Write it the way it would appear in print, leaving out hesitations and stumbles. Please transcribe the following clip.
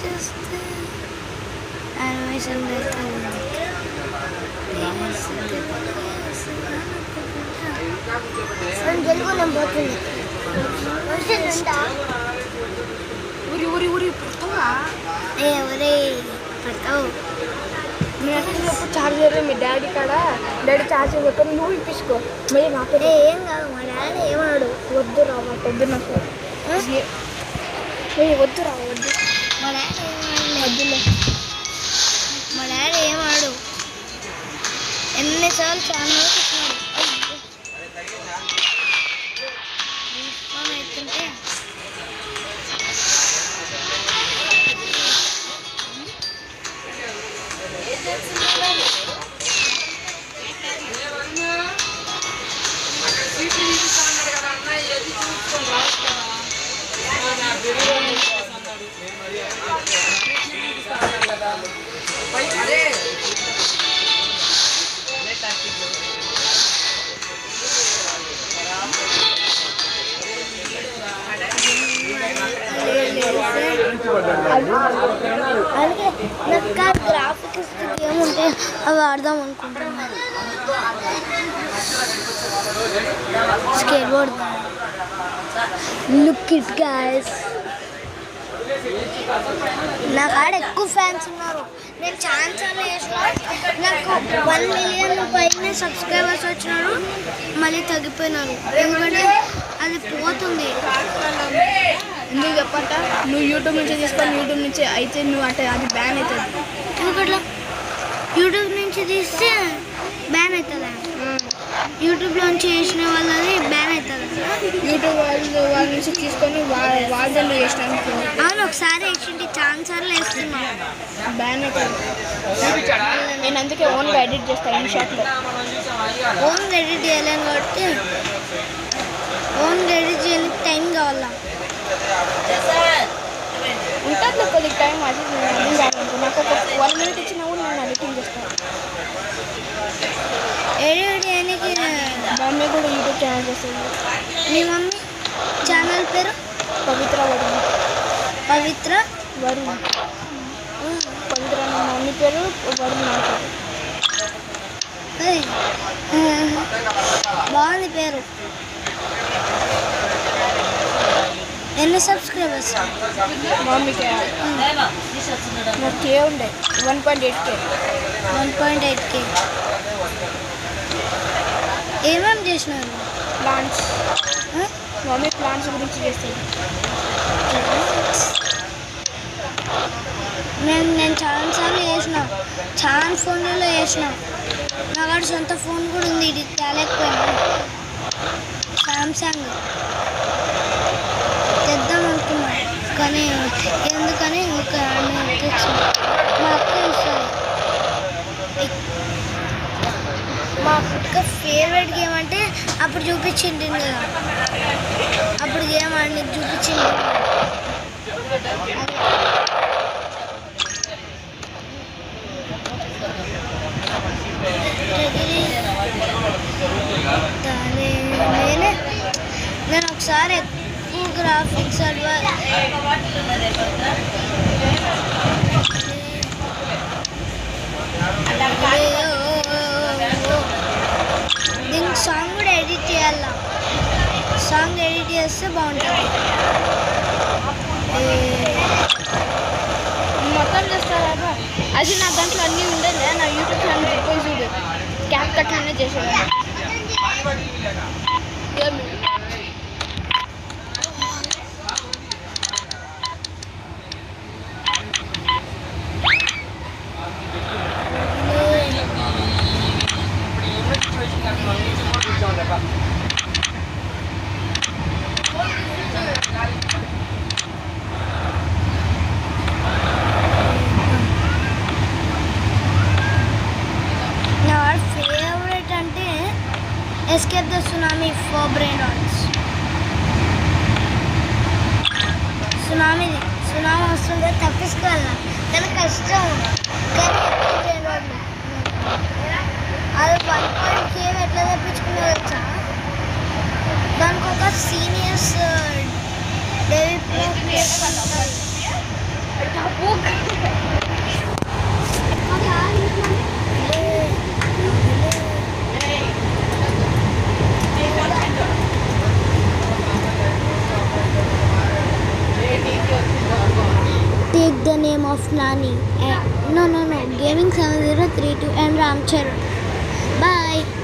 చేస్తే యానిమేషన్ ఊరి ఊరి ఊరి పుడతావా? ఎవరే పడతావు? చార్జర్ మీ డాడీ కాడ డాడీ చార్జర్ పెట్టుకొని నువ్వు ఇప్పించుకో. మళ్ళీ నాకు ఏం కాదు, మా డాడీ ఏమన్నాడు? వద్దు రా వద్దు నాకు వద్దు రా వద్దు. మా డాడీ వద్దులే. మా డాడీ ఏమన్నాడు? ఎన్నిసార్లు ఛానల్ ఎత్తుంటే అందుకే నాకు గ్రాఫిక్స్ గేమ్ ఉంటే అవి ఆడదాం అనుకుంటున్నాను. Skateboard. Look it guys, నా కాడ ఎక్కువ ఫ్యాన్స్ ఉన్నారు. నేను ఛాన్సార్లు చేసిన, నాకు 1 మిలియన్ పైన సబ్స్క్రైబర్స్ వచ్చినారు, మళ్ళీ తగ్గిపోయినారు. ఎందుకంటే అది పోతుంది. ఎందుకు చెప్పంట? నువ్వు యూట్యూబ్ నుంచి తీసుకొని యూట్యూబ్ నుంచి అయితే నువ్వు అంటే అది బ్యాన్ అవుతుంది. ఎందుకట్లా? యూట్యూబ్ నుంచి తీస్తే బ్యాన్ అవుతుందా? యూట్యూబ్లోంచి చేసిన వాళ్ళది బ్యాన్ అవుతుంది. యూట్యూబ్ వాళ్ళ నుంచి తీసుకొని వాళ్ళలో చేసినాను. అవును, ఒకసారి వేసింటి, ఛాన్సార్లు వేస్తున్నా, బ్యాన్ అవుతుంది. నేను అందుకే ఓన్గా ఎడిట్ చేస్తాను ఈ షాట్లో. ఓన్గా ఎడిట్ చేయలేను కాబట్టి, ఓన్గా ఎడిట్ చేయడానికి టైం కావాలా? ఉంటుంది కొద్దిగా టైం. అది నాకు ఒక 1 మినిట్ ఇచ్చినా కూడా నేను ఎడిటింగ్ చేస్తాను. ఎడిట్ చేయడానికి మమ్మీ కూడా యూట్యూబ్ ఛానల్ చేస్తుంది. మీ మమ్మీ ఛానల్ పేరు పవిత్ర వరుణ్. పవిత్ర వరుణ్. పవిత్ర నా మమ్మీ పేరు, వరుణ్ నా పేరు. బాగుంది పేరు. ఎన్ని సబ్స్క్రైబర్స్? మమ్మీకి నాకు కే ఉండే 1.8K. 1.8K. ఏమేమి చేసినారు? ప్లాంట్స్. మమ్మీ ప్లాంట్స్ గురించి చేస్తుంది. నేను చాలాసార్లు చేసిన, చాలా ఫోన్లలో చేసిన. నా కాడ సొంత ఫోన్ కూడా ఉంది, ఇది తేలేకపోయినా. సామ్సంగ్ తెద్దాం అనుకున్నా, కానీ ఎందుకని ఒక మా అక్క ఇస్తుంది. మా అక్క ఫేవరెట్ గేమ్ అంటే అప్పుడు చూపించింది కదా, అప్పుడు గేమ్ ఆడి చూపించింది. నేను ఒకసారి ఎక్కువ గ్రాఫిక్స్ దీనికి సాంగ్ కూడా ఎడిట్ చేయాల. సాంగ్ ఎడిట్ చేస్తే బాగుంటుంది. మొత్తం చేస్తారా? అది నా దాంట్లో అన్నీ ఉండేది. నా యూట్యూబ్ ఛానల్ పోయి చూడు, క్యాప్ కట్ అనేది చేసేది. నా ఫేవరెట్ అంటే escape the tsunami for brain rods. Tsunami వస్తుందో తప్పించుకోవాలా, కానీ కష్టం. కానీ బ్రెయిన్ రాట్లు అది 1.K ఎట్లా తప్పించుకునే వచ్చా. దానికి ఒక seniors David take the name of Nani. No, Gaming 7032 and Ram Charan. Bye.